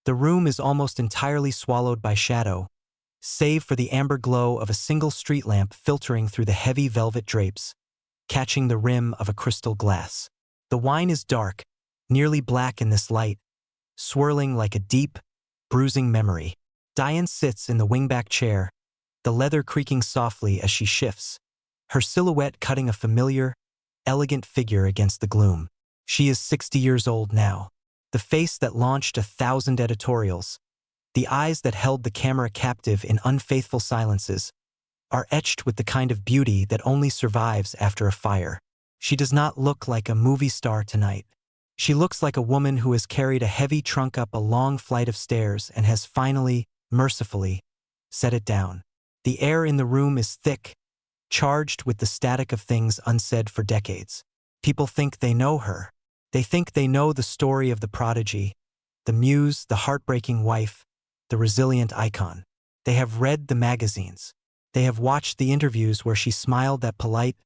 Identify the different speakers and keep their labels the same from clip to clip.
Speaker 1: The room is almost entirely swallowed by shadow, save for the amber glow of a single street lamp filtering through the heavy velvet drapes, catching the rim of a crystal glass. The wine is dark, nearly black in this light, swirling like a deep, bruising memory. Diane sits in the wingback chair, the leather creaking softly as she shifts, her silhouette cutting a familiar, elegant figure against the gloom. She is 60 years old now. The face that launched 1,000 editorials, the eyes that held the camera captive in unfaithful silences, are etched with the kind of beauty that only survives after a fire. She does not look like a movie star tonight. She looks like a woman who has carried a heavy trunk up a long flight of stairs and has finally, mercifully, set it down. The air in the room is thick, charged with the static of things unsaid for decades. People think they know her. They think they know the story of the prodigy, the muse, the heartbreaking wife, the resilient icon. They have read the magazines. They have watched the interviews where she smiled that polite,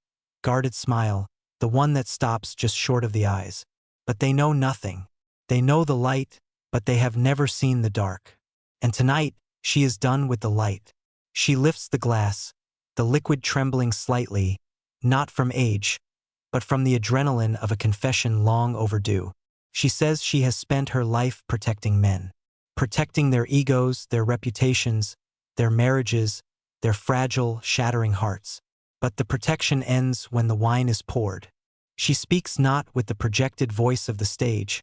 Speaker 1: guarded smile, the one that stops just short of the eyes. But they know nothing. They know the light, but they have never seen the dark. And tonight, she is done with the light. She lifts the glass, the liquid trembling slightly, not from age, but from the adrenaline of a confession long overdue. She says she has spent her life protecting men, protecting their egos, their reputations, their marriages, their fragile, shattering hearts. But the protection ends when the wine is poured. She speaks not with the projected voice of the stage,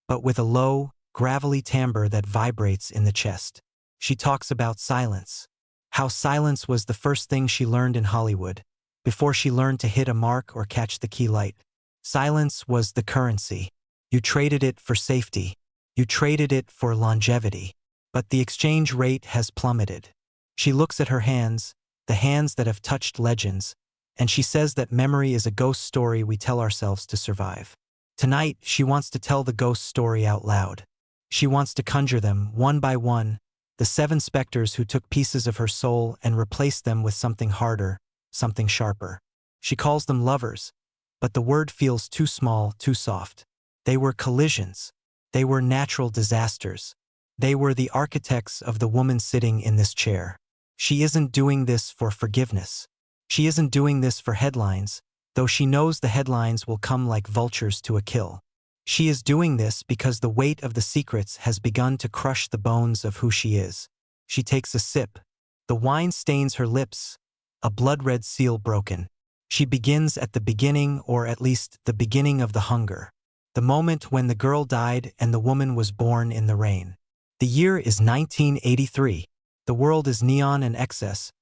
Speaker 1: but with a low, gravelly timbre that vibrates in the chest. She talks about silence, how silence was the first thing she learned in Hollywood, before she learned to hit a mark or catch the key light. Silence was the currency. You traded it for safety. You traded it for longevity. But the exchange rate has plummeted. She looks at her hands, the hands that have touched legends, and she says that memory is a ghost story we tell ourselves to survive. Tonight, she wants to tell the ghost story out loud. She wants to conjure them, one by one, the 7 specters who took pieces of her soul and replaced them with something harder, something sharper. She calls them lovers, but the word feels too small, too soft. They were collisions. They were natural disasters. They were the architects of the woman sitting in this chair. She isn't doing this for forgiveness. She isn't doing this for headlines, though she knows the headlines will come like vultures to a kill. She is doing this because the weight of the secrets has begun to crush the bones of who she is. She takes a sip. The wine stains her lips, a blood-red seal broken. She begins at the beginning, or at least the beginning of the hunger. The moment when the girl died and the woman was born in the rain. The year is 1983. The world is neon and excess,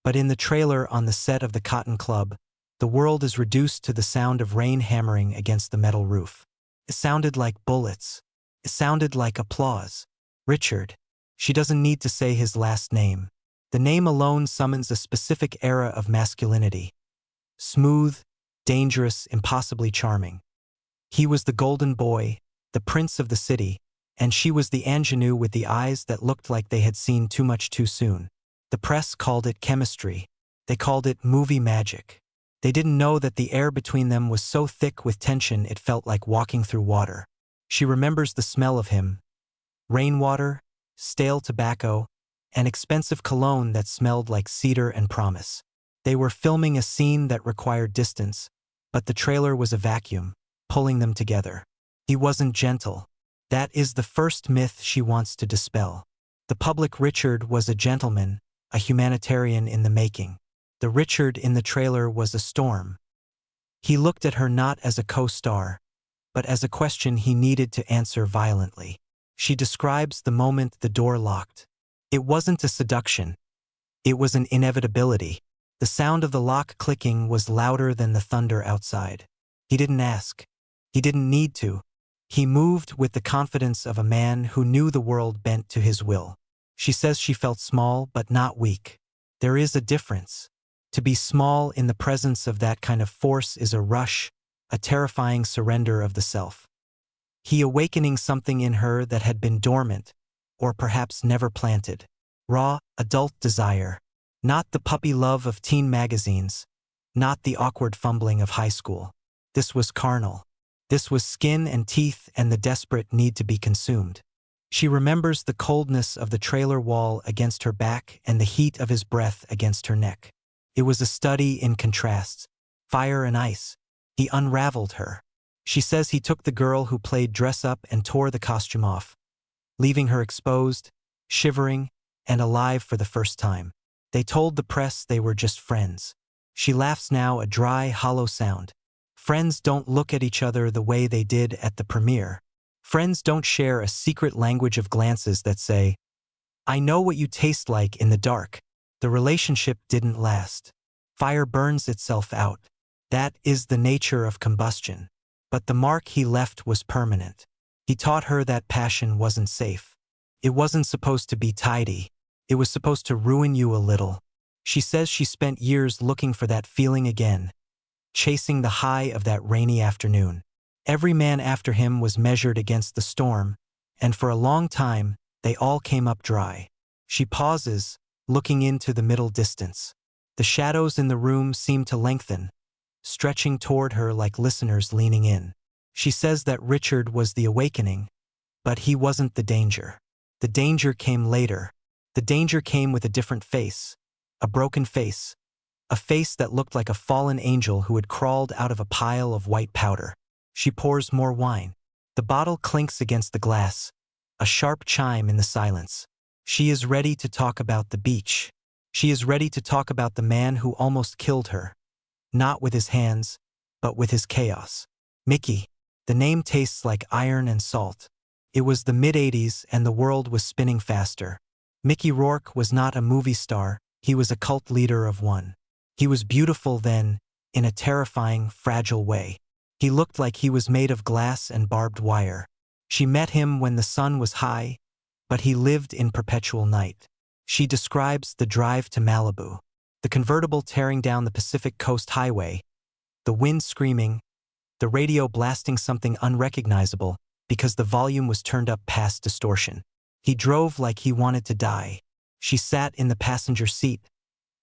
Speaker 1: but in the trailer on the set of the Cotton Club, the world is reduced to the sound of rain hammering against the metal roof. It sounded like bullets. It sounded like applause. Richard. She doesn't need to say his last name. The name alone summons a specific era of masculinity. Smooth, dangerous, impossibly charming. He was the golden boy, the prince of the city, and she was the ingenue with the eyes that looked like they had seen too much too soon. The press called it chemistry. They called it movie magic. They didn't know that the air between them was so thick with tension it felt like walking through water. She remembers the smell of him. Rainwater, stale tobacco, and expensive cologne that smelled like cedar and promise. They were filming a scene that required distance, but the trailer was a vacuum, pulling them together. He wasn't gentle. That is the first myth she wants to dispel. The public Richard was a gentleman, a humanitarian in the making. The Richard in the trailer was a storm. He looked at her not as a co-star, but as a question he needed to answer violently. She describes the moment the door locked. It wasn't a seduction. It was an inevitability. The sound of the lock clicking was louder than the thunder outside. He didn't ask. He didn't need to. He moved with the confidence of a man who knew the world bent to his will. She says she felt small but not weak. There is a difference. To be small in the presence of that kind of force is a rush, a terrifying surrender of the self. He awakening something in her that had been dormant, or perhaps never planted. Raw, adult desire. Not the puppy love of teen magazines. Not the awkward fumbling of high school. This was carnal. This was skin and teeth and the desperate need to be consumed. She remembers the coldness of the trailer wall against her back and the heat of his breath against her neck. It was a study in contrasts, fire and ice. He unraveled her. She says he took the girl who played dress-up and tore the costume off, leaving her exposed, shivering, and alive for the first time. They told the press they were just friends. She laughs now, a dry, hollow sound. Friends don't look at each other the way they did at the premiere. Friends don't share a secret language of glances that say, "I know what you taste like in the dark." The relationship didn't last. Fire burns itself out. That is the nature of combustion. But the mark he left was permanent. He taught her that passion wasn't safe. It wasn't supposed to be tidy. It was supposed to ruin you a little. She says she spent years looking for that feeling again, chasing the high of that rainy afternoon. Every man after him was measured against the storm, and for a long time, they all came up dry. She pauses, looking into the middle distance. The shadows in the room seem to lengthen, stretching toward her like listeners leaning in. She says that Richard was the awakening, but he wasn't the danger. The danger came later. The danger came with a different face, a broken face, a face that looked like a fallen angel who had crawled out of a pile of white powder. She pours more wine. The bottle clinks against the glass, a sharp chime in the silence. She is ready to talk about the beach. She is ready to talk about the man who almost killed her, not with his hands, but with his chaos. Mickey. The name tastes like iron and salt. It was the mid-80s and the world was spinning faster. Mickey Rourke was not a movie star, he was a cult leader of one. He was beautiful then, in a terrifying, fragile way. He looked like he was made of glass and barbed wire. She met him when the sun was high, but he lived in perpetual night. She describes the drive to Malibu, the convertible tearing down the Pacific Coast Highway, the wind screaming, the radio blasting something unrecognizable because the volume was turned up past distortion. He drove like he wanted to die. She sat in the passenger seat,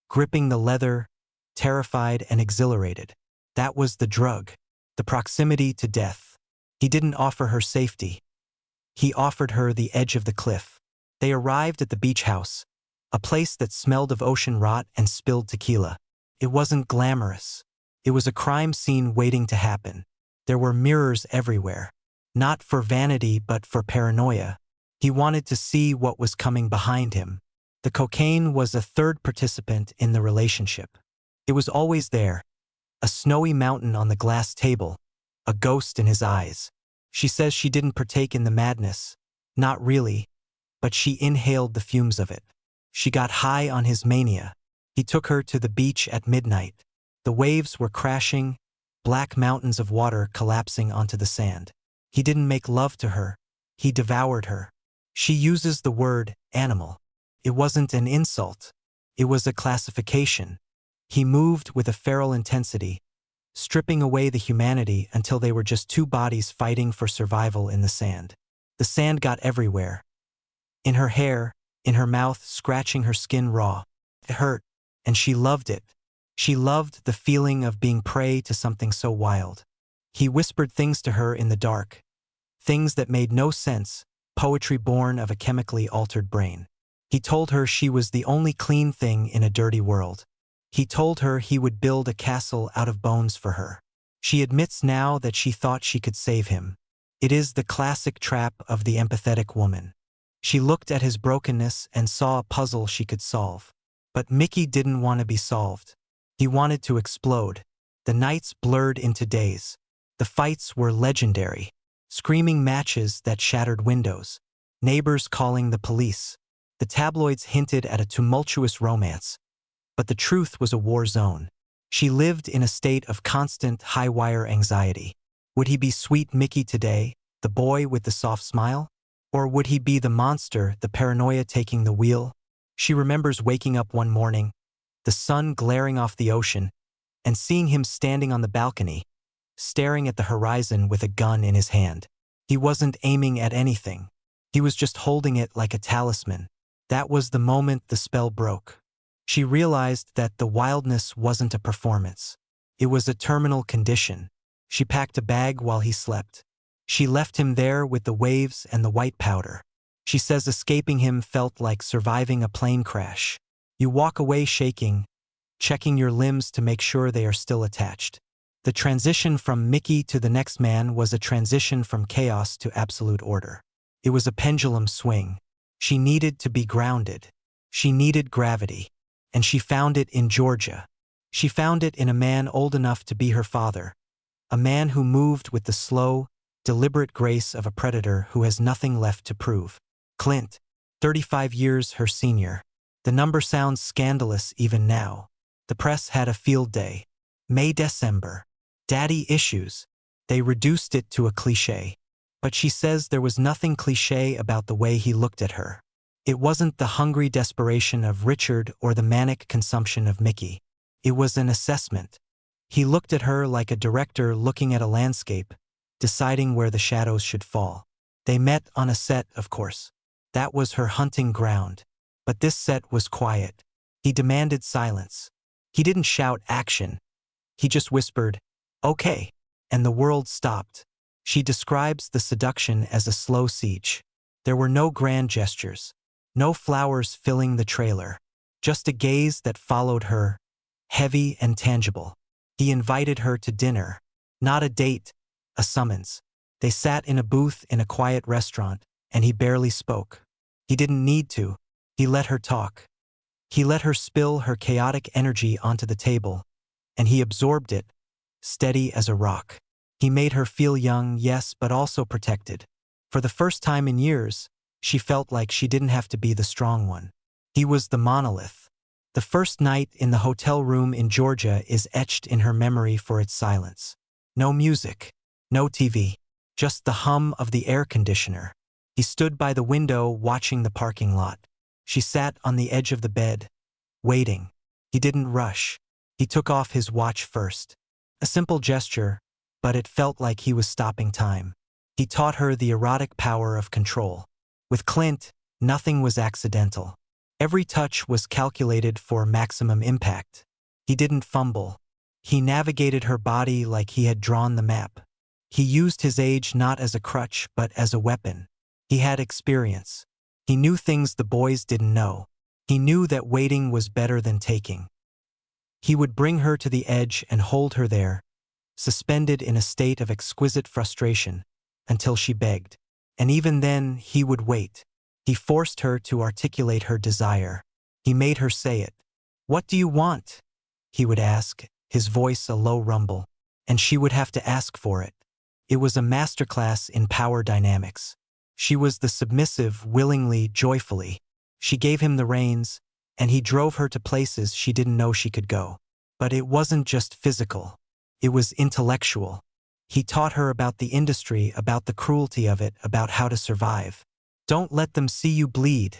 Speaker 1: gripping the leather, terrified and exhilarated. That was the drug, the proximity to death. He didn't offer her safety. He offered her the edge of the cliff. They arrived at the beach house, a place that smelled of ocean rot and spilled tequila. It wasn't glamorous. It was a crime scene waiting to happen. There were mirrors everywhere. Not for vanity, but for paranoia. He wanted to see what was coming behind him. The cocaine was a third participant in the relationship. It was always there, a snowy mountain on the glass table, a ghost in his eyes. She says she didn't partake in the madness. Not really, but she inhaled the fumes of it. She got high on his mania. He took her to the beach at midnight. The waves were crashing, black mountains of water collapsing onto the sand. He didn't make love to her. He devoured her. She uses the word animal. It wasn't an insult. It was a classification. He moved with a feral intensity, stripping away the humanity until they were just two bodies fighting for survival in the sand. The sand got everywhere. In her hair, in her mouth, scratching her skin raw. It hurt, and she loved it. She loved the feeling of being prey to something so wild. He whispered things to her in the dark, things that made no sense, poetry born of a chemically altered brain. He told her she was the only clean thing in a dirty world. He told her he would build a castle out of bones for her. She admits now that she thought she could save him. It is the classic trap of the empathetic woman. She looked at his brokenness and saw a puzzle she could solve. But Mickey didn't want to be solved. He wanted to explode. The nights blurred into days. The fights were legendary. Screaming matches that shattered windows. Neighbors calling the police. The tabloids hinted at a tumultuous romance. But the truth was a war zone. She lived in a state of constant high-wire anxiety. Would he be sweet Mickey today, the boy with the soft smile? Or would he be the monster, the paranoia taking the wheel? She remembers waking up one morning, the sun glaring off the ocean, and seeing him standing on the balcony, staring at the horizon with a gun in his hand. He wasn't aiming at anything. He was just holding it like a talisman. That was the moment the spell broke. She realized that the wildness wasn't a performance. It was a terminal condition. She packed a bag while he slept. She left him there with the waves and the white powder. She says escaping him felt like surviving a plane crash. You walk away shaking, checking your limbs to make sure they are still attached. The transition from Mickey to the next man was a transition from chaos to absolute order. It was a pendulum swing. She needed to be grounded. She needed gravity. And she found it in Georgia. She found it in a man old enough to be her father. A man who moved with the slow, deliberate grace of a predator who has nothing left to prove. Clint, 35 years her senior. The number sounds scandalous even now. The press had a field day. May-December. Daddy issues. They reduced it to a cliché. But she says there was nothing cliché about the way he looked at her. It wasn't the hungry desperation of Richard or the manic consumption of Mickey. It was an assessment. He looked at her like a director looking at a landscape, deciding where the shadows should fall. They met on a set, of course. That was her hunting ground. But this set was quiet. He demanded silence. He didn't shout action. He just whispered, "Okay," and the world stopped. She describes the seduction as a slow siege. There were no grand gestures. No flowers filling the trailer. Just a gaze that followed her, heavy and tangible. He invited her to dinner. Not a date, a summons. They sat in a booth in a quiet restaurant, and he barely spoke. He didn't need to. He let her talk. He let her spill her chaotic energy onto the table, and he absorbed it, steady as a rock. He made her feel young, yes, but also protected. For the first time in years, she felt like she didn't have to be the strong one. He was the monolith. The first night in the hotel room in Georgia is etched in her memory for its silence. No music, no TV, just the hum of the air conditioner. He stood by the window watching the parking lot. She sat on the edge of the bed, waiting. He didn't rush. He took off his watch first. A simple gesture, but it felt like he was stopping time. He taught her the erotic power of control. With Clint, nothing was accidental. Every touch was calculated for maximum impact. He didn't fumble. He navigated her body like he had drawn the map. He used his age not as a crutch but as a weapon. He had experience. He knew things the boys didn't know. He knew that waiting was better than taking. He would bring her to the edge and hold her there, suspended in a state of exquisite frustration, until she begged. And even then, he would wait. He forced her to articulate her desire. He made her say it. "What do you want?" he would ask, his voice a low rumble. And she would have to ask for it. It was a masterclass in power dynamics. She was the submissive, willingly, joyfully. She gave him the reins, and he drove her to places she didn't know she could go. But it wasn't just physical. It was intellectual. He taught her about the industry, about the cruelty of it, about how to survive. "Don't let them see you bleed,"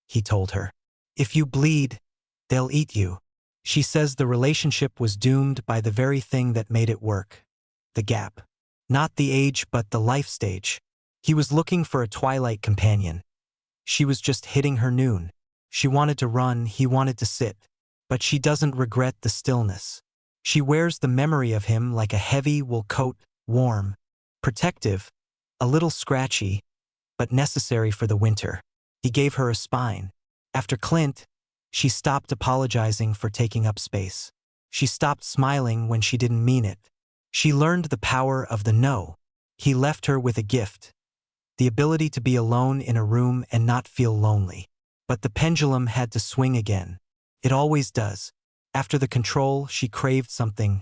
Speaker 1: he told her. "If you bleed, they'll eat you." She says the relationship was doomed by the very thing that made it work. The gap. Not the age but the life stage. He was looking for a twilight companion. She was just hitting her noon. She wanted to run, he wanted to sit. But she doesn't regret the stillness. She wears the memory of him like a heavy wool coat, warm, protective, a little scratchy, but necessary for the winter. He gave her a spine. After Clint, she stopped apologizing for taking up space. She stopped smiling when she didn't mean it. She learned the power of the no. He left her with a gift. The ability to be alone in a room and not feel lonely. But the pendulum had to swing again. It always does. After the control, she craved something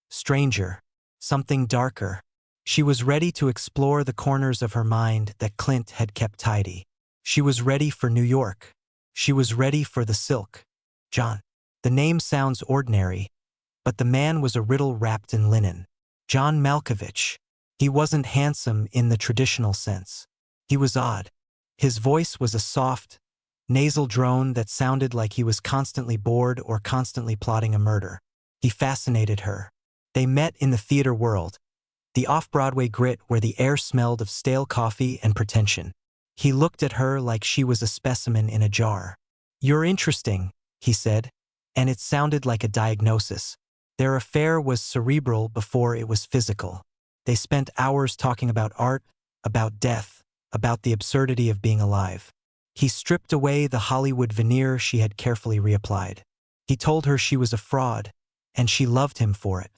Speaker 1: stranger, something darker. She was ready to explore the corners of her mind that Clint had kept tidy. She was ready for New York. She was ready for the silk. John. The name sounds ordinary, but the man was a riddle wrapped in linen. John Malkovich. He wasn't handsome in the traditional sense. He was odd. His voice was a soft, nasal drone that sounded like he was constantly bored or constantly plotting a murder. He fascinated her. They met in the theater world, the off-Broadway grit where the air smelled of stale coffee and pretension. He looked at her like she was a specimen in a jar. "You're interesting," he said, and it sounded like a diagnosis. Their affair was cerebral before it was physical. They spent hours talking about art, about death, about the absurdity of being alive. He stripped away the Hollywood veneer she had carefully reapplied. He told her she was a fraud, and she loved him for it.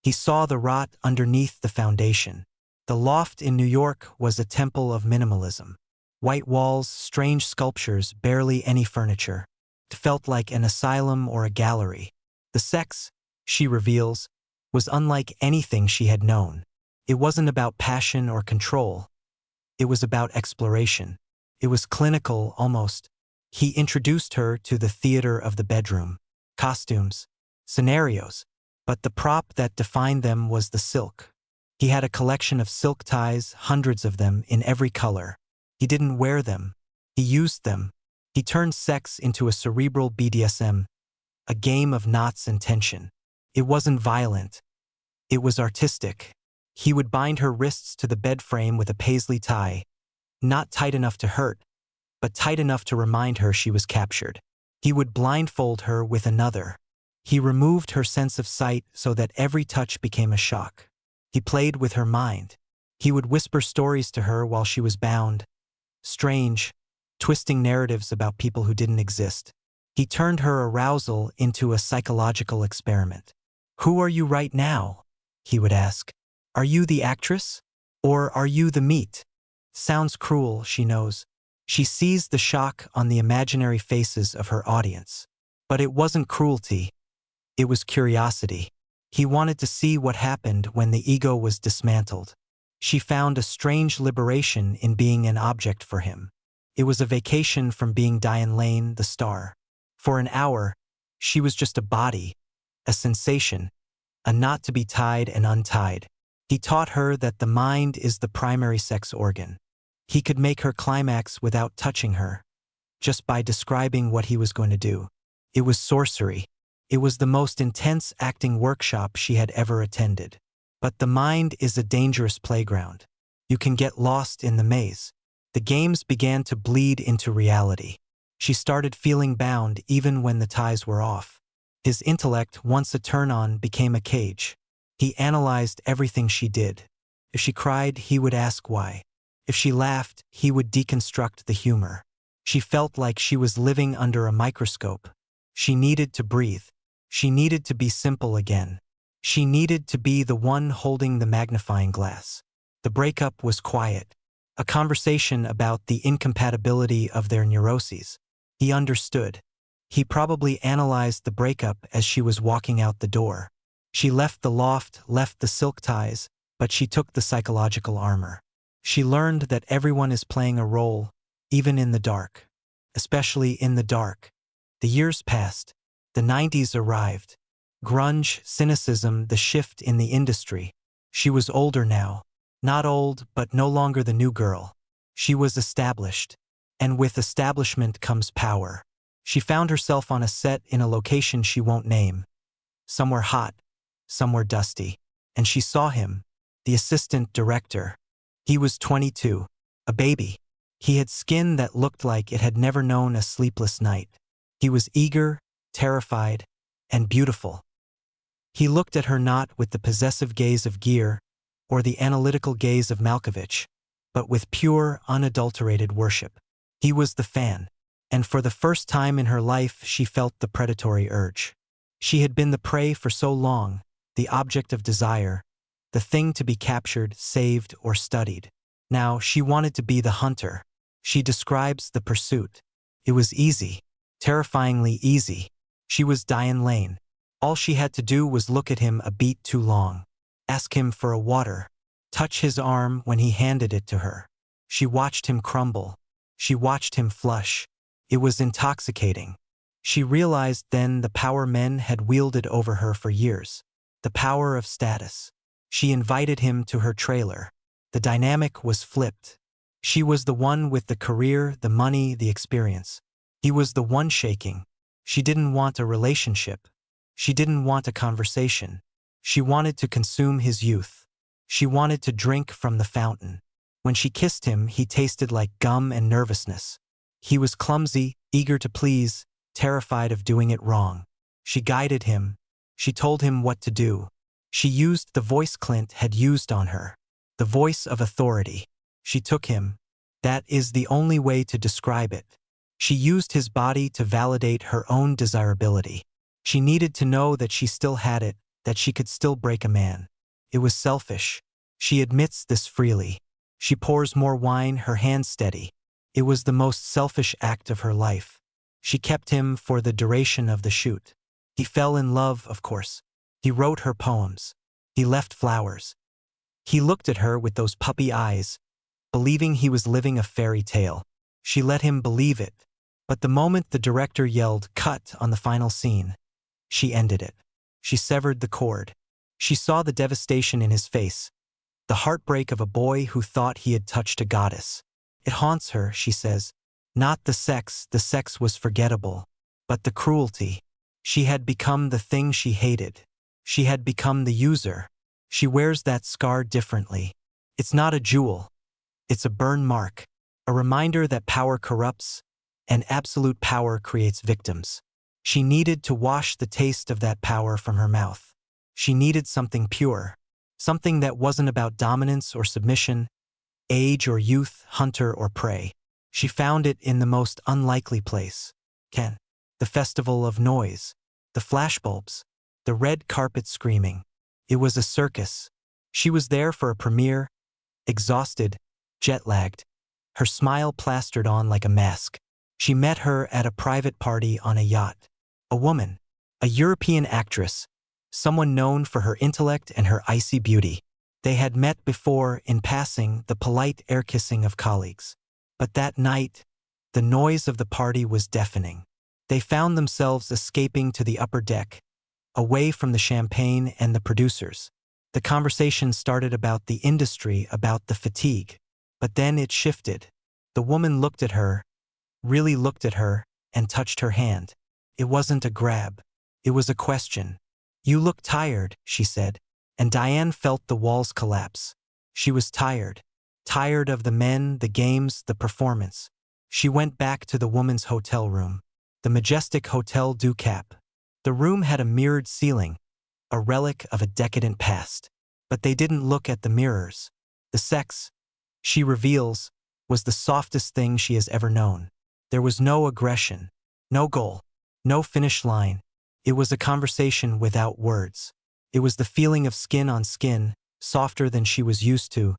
Speaker 1: He saw the rot underneath the foundation. The loft in New York was a temple of minimalism. White walls, strange sculptures, barely any furniture. It felt like an asylum or a gallery. The sex, she reveals, was unlike anything she had known. It wasn't about passion or control. It was about exploration. It was clinical, almost. He introduced her to the theater of the bedroom. Costumes, scenarios, but the prop that defined them was the silk. He had a collection of silk ties, hundreds of them, in every color. He didn't wear them. He used them. He turned sex into a cerebral BDSM, a game of knots and tension. It wasn't violent. It was artistic. He would bind her wrists to the bed frame with a paisley tie, not tight enough to hurt, but tight enough to remind her she was captured. He would blindfold her with another. He removed her sense of sight so that every touch became a shock. He played with her mind. He would whisper stories to her while she was bound. Strange, twisting narratives about people who didn't exist. He turned her arousal into a psychological experiment. "Who are you right now?" he would ask. "Are you the actress? Or are you the meat?" Sounds cruel, she knows. She sees the shock on the imaginary faces of her audience. But it wasn't cruelty. It was curiosity. He wanted to see what happened when the ego was dismantled. She found a strange liberation in being an object for him. It was a vacation from being Diane Lane, the star. For an hour, she was just a body, a sensation, a knot to be tied and untied. He taught her that the mind is the primary sex organ. He could make her climax without touching her, just by describing what he was going to do. It was sorcery. It was the most intense acting workshop she had ever attended. But the mind is a dangerous playground. You can get lost in the maze. The games began to bleed into reality. She started feeling bound even when the ties were off. His intellect, once a turn-on, became a cage. He analyzed everything she did. If she cried, he would ask why. If she laughed, he would deconstruct the humor. She felt like she was living under a microscope. She needed to breathe. She needed to be simple again. She needed to be the one holding the magnifying glass. The breakup was quiet. A conversation about the incompatibility of their neuroses. He understood. He probably analyzed the breakup as she was walking out the door. She left the loft, left the silk ties, but she took the psychological armor. She learned that everyone is playing a role, even in the dark. Especially in the dark. The years passed. The 90s arrived. Grunge, cynicism, the shift in the industry. She was older now. Not old, but no longer the new girl. She was established. And with establishment comes power. She found herself on a set in a location she won't name. Somewhere hot, somewhere dusty. And she saw him, the assistant director. He was 22, a baby. He had skin that looked like it had never known a sleepless night. He was eager, terrified, and beautiful. He looked at her not with the possessive gaze of Gere or the analytical gaze of Malkovich, but with pure, unadulterated worship. He was the fan, and for the first time in her life she felt the predatory urge. She had been the prey for so long, the object of desire, the thing to be captured, saved, or studied. Now she wanted to be the hunter. She describes the pursuit. It was easy, terrifyingly easy. She was Diane Lane. All she had to do was look at him a beat too long, ask him for a water, touch his arm when he handed it to her. She watched him crumble. She watched him flush. It was intoxicating. She realized then the power men had wielded over her for years. The power of status. She invited him to her trailer. The dynamic was flipped. She was the one with the career, the money, the experience. He was the one shaking. She didn't want a relationship. She didn't want a conversation. She wanted to consume his youth. She wanted to drink from the fountain. When she kissed him, he tasted like gum and nervousness. He was clumsy, eager to please, terrified of doing it wrong. She guided him. She told him what to do. She used the voice Clint had used on her. The voice of authority. She took him. That is the only way to describe it. She used his body to validate her own desirability. She needed to know that she still had it, that she could still break a man. It was selfish. She admits this freely. She pours more wine, her hands steady. It was the most selfish act of her life. She kept him for the duration of the shoot. He fell in love, of course. He wrote her poems. He left flowers. He looked at her with those puppy eyes, believing he was living a fairy tale. She let him believe it. But the moment the director yelled, "Cut," on the final scene, she ended it. She severed the cord. She saw the devastation in his face, the heartbreak of a boy who thought he had touched a goddess. It haunts her, she says. Not the sex was forgettable, but the cruelty. She had become the thing she hated. She had become the user. She wears that scar differently. It's not a jewel. It's a burn mark, a reminder that power corrupts, and absolute power creates victims. She needed to wash the taste of that power from her mouth. She needed something pure, something that wasn't about dominance or submission, age or youth, hunter or prey. She found it in the most unlikely place. Ken. The festival of noise, the flashbulbs, the red carpet screaming. It was a circus. She was there for a premiere, exhausted, jet-lagged, her smile plastered on like a mask. She met her at a private party on a yacht. A woman, a European actress, someone known for her intellect and her icy beauty. They had met before, in passing, the polite air-kissing of colleagues. But that night, the noise of the party was deafening. They found themselves escaping to the upper deck, away from the champagne and the producers. The conversation started about the industry, about the fatigue. But then it shifted. The woman looked at her, really looked at her, and touched her hand. It wasn't a grab. It was a question. "You look tired," she said, and Diane felt the walls collapse. She was tired. Tired of the men, the games, the performance. She went back to the woman's hotel room. The majestic Hotel du Cap. The room had a mirrored ceiling, a relic of a decadent past. But they didn't look at the mirrors. The sex, she reveals, was the softest thing she has ever known. There was no aggression, no goal, no finish line. It was a conversation without words. It was the feeling of skin on skin, softer than she was used to,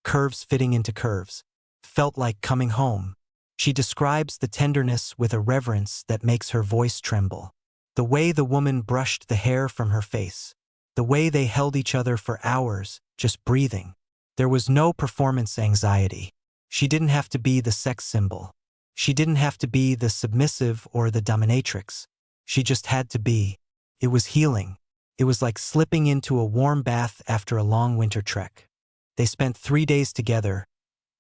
Speaker 1: curves fitting into curves. Felt like coming home. She describes the tenderness with a reverence that makes her voice tremble. The way the woman brushed the hair from her face. The way they held each other for hours, just breathing. There was no performance anxiety. She didn't have to be the sex symbol. She didn't have to be the submissive or the dominatrix. She just had to be. It was healing. It was like slipping into a warm bath after a long winter trek. They spent 3 days together,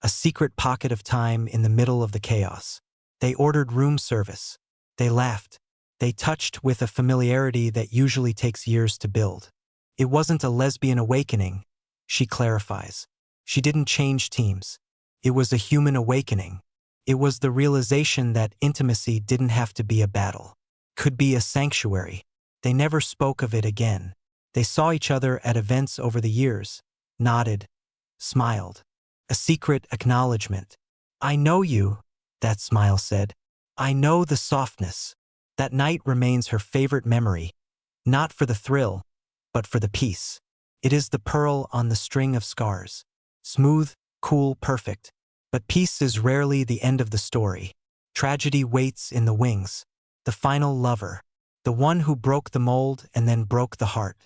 Speaker 1: a secret pocket of time in the middle of the chaos. They ordered room service. They laughed. They touched with a familiarity that usually takes years to build. It wasn't a lesbian awakening, she clarifies. She didn't change teams. It was a human awakening. It was the realization that intimacy didn't have to be a battle. Could be a sanctuary. They never spoke of it again. They saw each other at events over the years, nodded, smiled. A secret acknowledgement. "I know you," that smile said. "I know the softness." That night remains her favorite memory, not for the thrill, but for the peace. It is the pearl on the string of scars. Smooth, cool, perfect. But peace is rarely the end of the story. Tragedy waits in the wings. The final lover. The one who broke the mold and then broke the heart.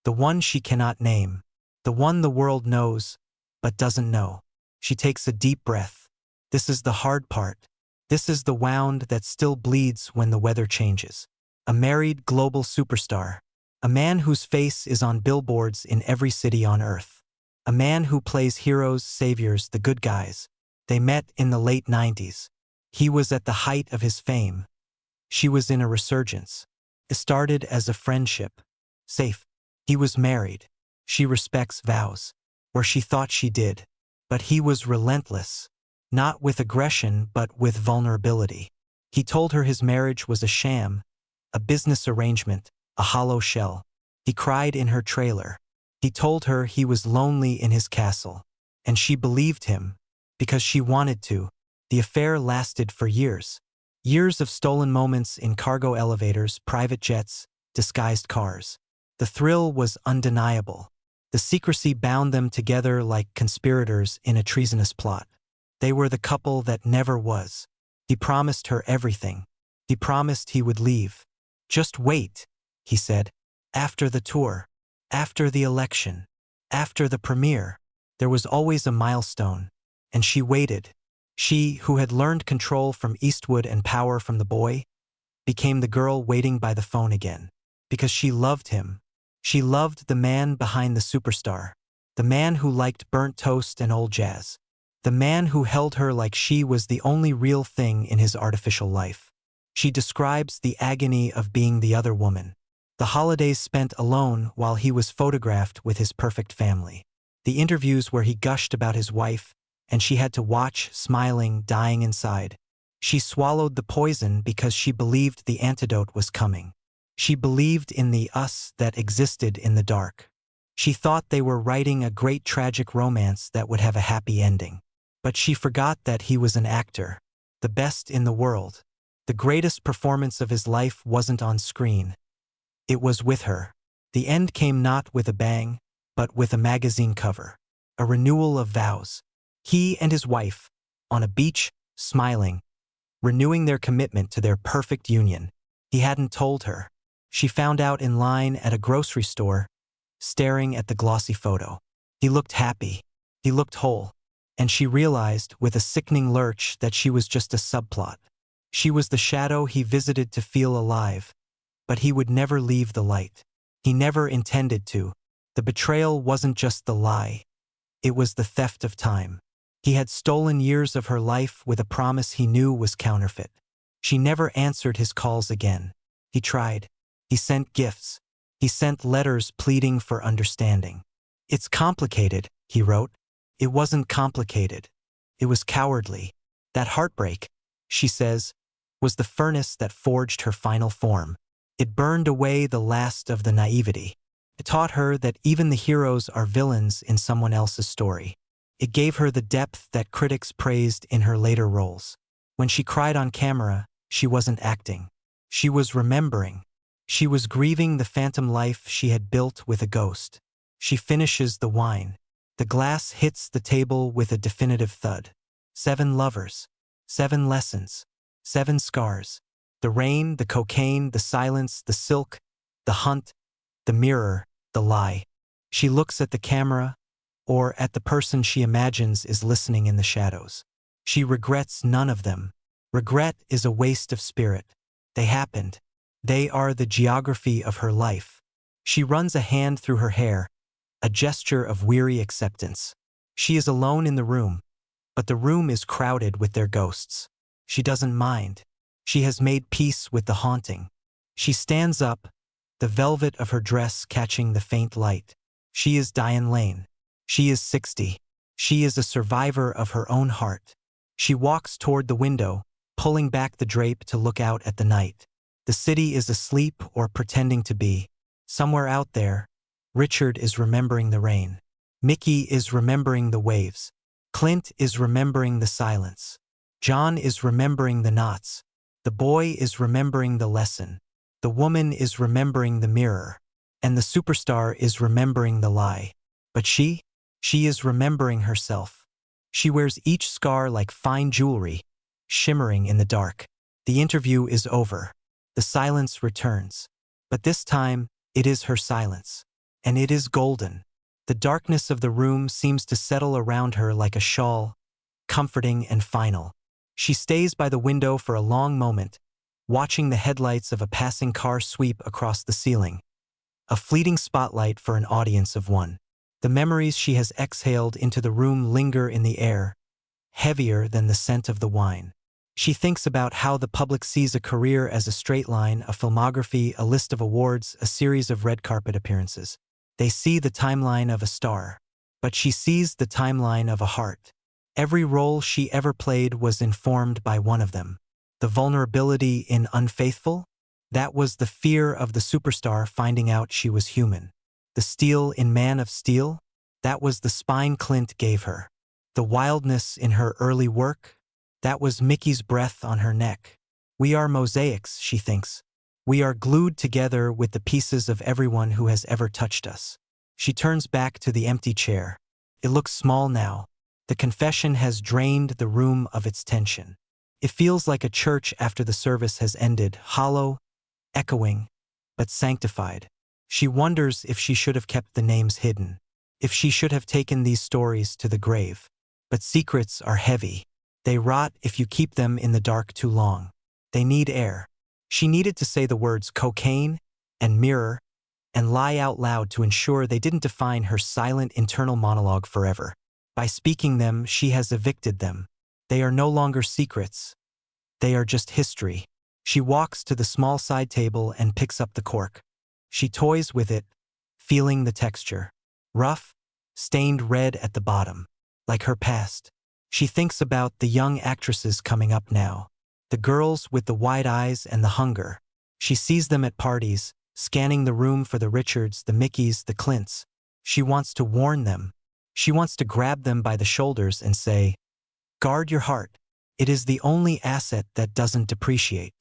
Speaker 1: The one she cannot name. The one the world knows, but doesn't know. She takes a deep breath. This is the hard part. This is the wound that still bleeds when the weather changes. A married global superstar. A man whose face is on billboards in every city on earth. A man who plays heroes, saviors, the good guys. They met in the late 90s. He was at the height of his fame. She was in a resurgence. It started as a friendship. Safe. He was married. She respects vows. Or she thought she did. But he was relentless. Not with aggression, but with vulnerability. He told her his marriage was a sham, a business arrangement, a hollow shell. He cried in her trailer. He told her he was lonely in his castle. And she believed him. because she wanted to. The affair lasted for years. Years of stolen moments in cargo elevators, private jets, disguised cars. The thrill was undeniable. The secrecy bound them together like conspirators in a treasonous plot. They were the couple that never was. He promised her everything. He promised he would leave. "Just wait," he said. "After the tour. After the election. After the premiere." There was always a milestone. And she waited. She, who had learned control from Eastwood and power from the boy, became the girl waiting by the phone again. Because she loved him. She loved the man behind the superstar. The man who liked burnt toast and old jazz. The man who held her like she was the only real thing in his artificial life. She describes the agony of being the other woman. The holidays spent alone while he was photographed with his perfect family. The interviews where he gushed about his wife, and she had to watch, smiling, dying inside. She swallowed the poison because she believed the antidote was coming. She believed in the us that existed in the dark. She thought they were writing a great tragic romance that would have a happy ending. But she forgot that he was an actor, the best in the world. The greatest performance of his life wasn't on screen. It was with her. The end came not with a bang, but with a magazine cover. A renewal of vows. He and his wife, on a beach, smiling, renewing their commitment to their perfect union. He hadn't told her. She found out in line at a grocery store, staring at the glossy photo. He looked happy. He looked whole. And she realized, with a sickening lurch, that she was just a subplot. She was the shadow he visited to feel alive. But he would never leave the light. He never intended to. The betrayal wasn't just the lie. It was the theft of time. He had stolen years of her life with a promise he knew was counterfeit. She never answered his calls again. He tried. He sent gifts. He sent letters pleading for understanding. "It's complicated," he wrote. It wasn't complicated. It was cowardly. That heartbreak, she says, was the furnace that forged her final form. It burned away the last of the naivety. It taught her that even the heroes are villains in someone else's story. It gave her the depth that critics praised in her later roles. When she cried on camera, she wasn't acting. She was remembering. She was grieving the phantom life she had built with a ghost. She finishes the wine. The glass hits the table with a definitive thud. 7 lovers. 7 lessons. 7 scars. The rain, the cocaine, the silence, the silk, the hunt, the mirror, the lie. She looks at the camera, or at the person she imagines is listening in the shadows. She regrets none of them. Regret is a waste of spirit. They happened. They are the geography of her life. She runs a hand through her hair, a gesture of weary acceptance. She is alone in the room, but the room is crowded with their ghosts. She doesn't mind. She has made peace with the haunting. She stands up, the velvet of her dress catching the faint light. She is Diane Lane. She is 60. She is a survivor of her own heart. She walks toward the window, pulling back the drape to look out at the night. The city is asleep or pretending to be. Somewhere out there, Richard is remembering the rain. Mickey is remembering the waves. Clint is remembering the silence. John is remembering the knots. The boy is remembering the lesson. The woman is remembering the mirror. And the superstar is remembering the lie. But she is remembering herself. She wears each scar like fine jewelry, shimmering in the dark. The interview is over. The silence returns. But this time, it is her silence. And it is golden. The darkness of the room seems to settle around her like a shawl, comforting and final. She stays by the window for a long moment, watching the headlights of a passing car sweep across the ceiling. A fleeting spotlight for an audience of one. The memories she has exhaled into the room linger in the air, heavier than the scent of the wine. She thinks about how the public sees a career as a straight line, a filmography, a list of awards, a series of red carpet appearances. They see the timeline of a star. But she sees the timeline of a heart. Every role she ever played was informed by one of them. The vulnerability in Unfaithful? That was the fear of the superstar finding out she was human. The steel in Man of Steel? That was the spine Clint gave her. The wildness in her early work? That was Mickey's breath on her neck. We are mosaics, she thinks. We are glued together with the pieces of everyone who has ever touched us. She turns back to the empty chair. It looks small now. The confession has drained the room of its tension. It feels like a church after the service has ended, hollow, echoing, but sanctified. She wonders if she should have kept the names hidden, if she should have taken these stories to the grave. But secrets are heavy. They rot if you keep them in the dark too long. They need air. She needed to say the words cocaine and mirror and lie out loud to ensure they didn't define her silent internal monologue forever. By speaking them, she has evicted them. They are no longer secrets. They are just history. She walks to the small side table and picks up the cork. She toys with it, feeling the texture. Rough, stained red at the bottom, like her past. She thinks about the young actresses coming up now. The girls with the wide eyes and the hunger. She sees them at parties, scanning the room for the Richards, the Mickeys, the Clints. She wants to warn them. She wants to grab them by the shoulders and say, "Guard your heart. It is the only asset that doesn't depreciate."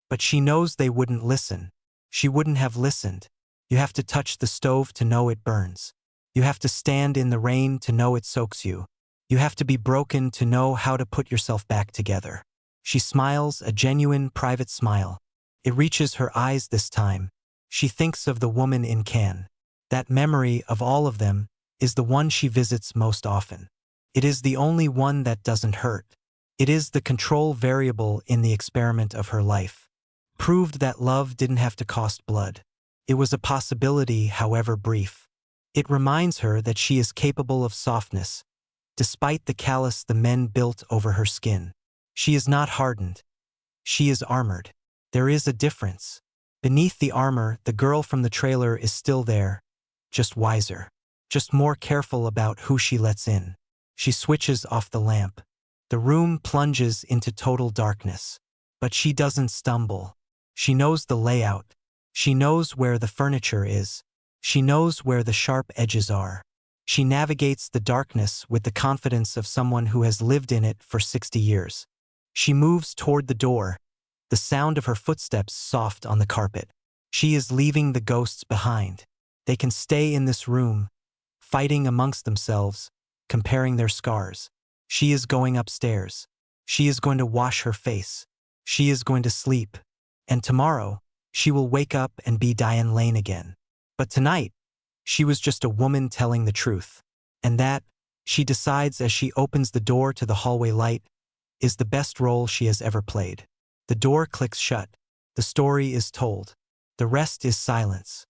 Speaker 1: But she knows they wouldn't listen. She wouldn't have listened. You have to touch the stove to know it burns. You have to stand in the rain to know it soaks you. You have to be broken to know how to put yourself back together. She smiles, a genuine, private smile. It reaches her eyes this time. She thinks of the woman in Cannes. That memory of all of them is the one she visits most often. It is the only one that doesn't hurt. It is the control variable in the experiment of her life. Proved that love didn't have to cost blood. It was a possibility, however brief. It reminds her that she is capable of softness, despite the callus the men built over her skin. She is not hardened. She is armored. There is a difference. Beneath the armor, the girl from the trailer is still there, just wiser, just more careful about who she lets in. She switches off the lamp. The room plunges into total darkness. But she doesn't stumble. She knows the layout. She knows where the furniture is. She knows where the sharp edges are. She navigates the darkness with the confidence of someone who has lived in it for 60 years. She moves toward the door, the sound of her footsteps soft on the carpet. She is leaving the ghosts behind. They can stay in this room, fighting amongst themselves, comparing their scars. She is going upstairs. She is going to wash her face. She is going to sleep. And tomorrow, she will wake up and be Diane Lane again. But tonight, she was just a woman telling the truth. And that, she decides as she opens the door to the hallway light, is the best role she has ever played. The door clicks shut. The story is told. The rest is silence.